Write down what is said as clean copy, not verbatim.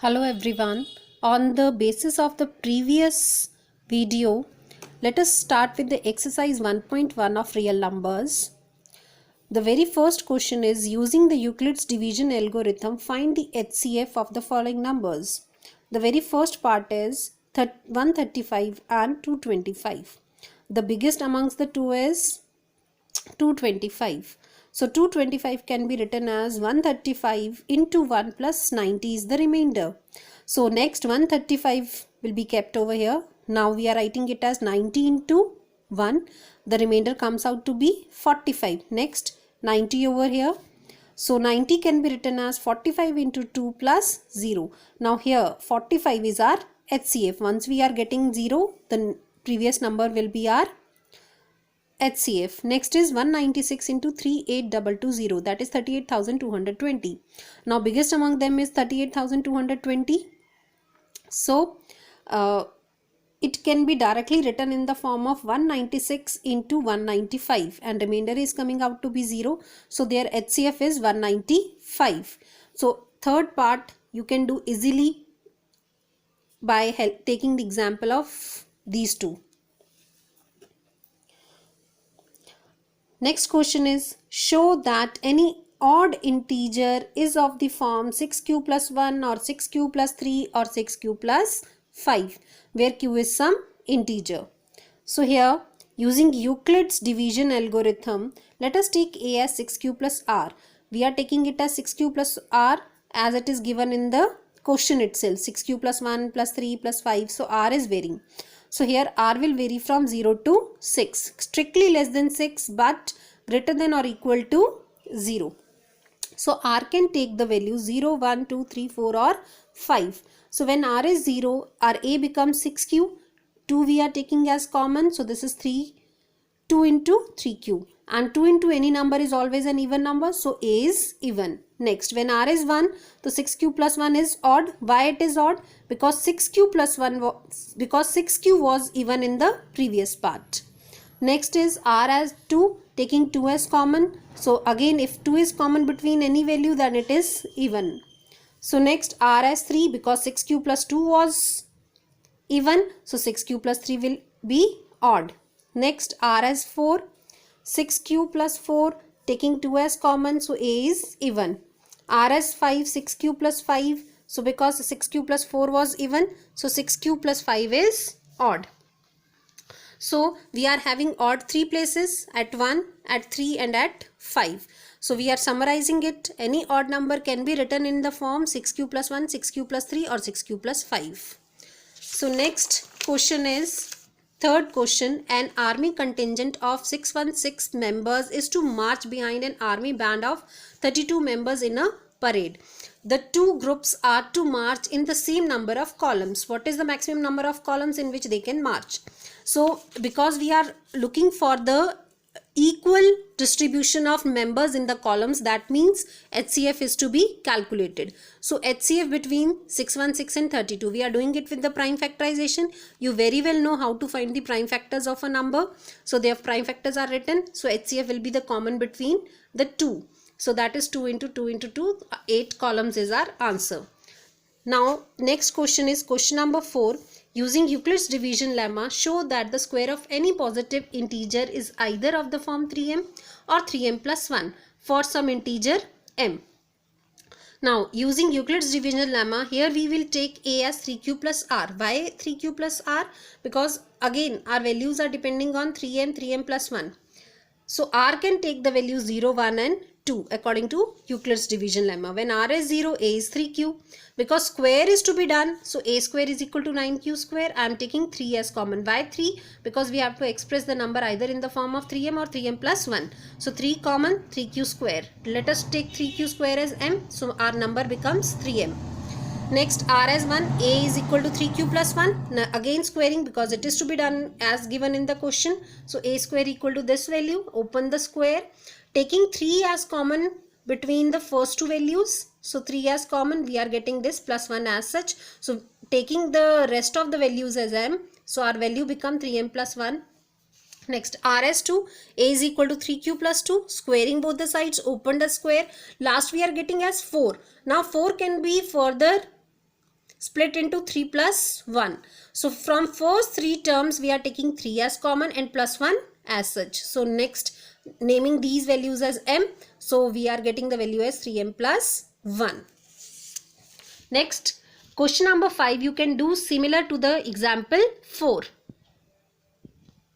Hello everyone. On the basis of the previous video, let us start with the exercise 1.1 of real numbers. The very first question is, using the Euclid's division algorithm, find the HCF of the following numbers. The very first part is 135 and 225. The biggest amongst the two is 225. So 225 can be written as 135 into 1 plus 90 is the remainder. So next 135 will be kept over here. Now we are writing it as 90 into 1. The remainder comes out to be 45. Next 90 over here. So 90 can be written as 45 into 2 plus 0. Now here 45 is our HCF. Once we are getting 0, the previous number will be our HCF. Next is 196 into 38220, that is 38,220. Now biggest among them is 38,220. So it can be directly written in the form of 196 into 195 and remainder is coming out to be 0. So their HCF is 195. So third part you can do easily by taking the example of these two. Next question is, show that any odd integer is of the form 6q plus 1 or 6q plus 3 or 6q plus 5, where q is some integer. So here, using Euclid's division algorithm, let us take a as 6q plus r. We are taking it as 6q plus r as it is given in the question itself, 6q plus 1 plus 3 plus 5. So r is varying. So here r will vary from 0 to 6, strictly less than 6 but greater than or equal to 0. So r can take the value 0, 1, 2, 3, 4 or 5. So when r is 0, our a becomes 6q, 2 we are taking as common, so this is 2 into 3q, and 2 into any number is always an even number, so a is even. Next, when r is 1, so 6q plus 1 is odd. Why it is odd? Because 6q plus 1 because 6q was even in the previous part. Next is r as 2, taking 2 as common. So again, if 2 is common between any value, then it is even. So next, r as 3, because 6q plus 2 was even, so 6q plus 3 will be odd. Next, r as 4, 6q plus 4, taking 2 as common, so a is even. R as 5, 6q plus 5, so because 6q plus 4 was even, so 6q plus 5 is odd. So we are having odd 3 places, at 1, at 3 and at 5. So we are summarizing it. Any odd number can be written in the form 6q plus 1, 6q plus 3 or 6q plus 5. So next question is, third question, an army contingent of 616 members is to march behind an army band of 32 members in a parade. The two groups are to march in the same number of columns. What is the maximum number of columns in which they can march? So because we are looking for the equal distribution of members in the columns, that means HCF is to be calculated. So HCF between 616 and 32, we are doing it with the prime factorization. You very well know how to find the prime factors of a number. So their prime factors are written. So HCF will be the common between the two. So that is 2 into 2 into 2, 8 columns is our answer. Now next question is question number 4. Using Euclid's division lemma, show that the square of any positive integer is either of the form 3m or 3m plus 1 for some integer m. Now using Euclid's division lemma, here we will take a as 3q plus r. Why 3q plus r? Because again our values are depending on 3m, 3m plus 1. So r can take the values 0, 1 and 2 according to Euclid's division lemma. When r is 0, a is 3q. Because square is to be done, so a square is equal to 9q square. I am taking 3 as common. Why 3? Because we have to express the number either in the form of 3m or 3m plus 1. So 3 common, 3q square. Let us take 3q square as m. So our number becomes 3m. Next, r as 1, a is equal to 3q plus 1. Now again squaring, because it is to be done as given in the question. So a square equal to this value. Open the square. Taking 3 as common between the first two values. So 3 as common, we are getting this plus 1 as such. So taking the rest of the values as m. So our value become 3m plus 1. Next, r as 2, a is equal to 3q plus 2. Squaring both the sides, open the square. Last we are getting as 4. Now 4 can be further split into 3 plus 1. So from first 3 terms we are taking 3 as common and plus 1 as such. So next, naming these values as m, so we are getting the value as 3m plus 1. Next, question number 5 you can do similar to the example 4.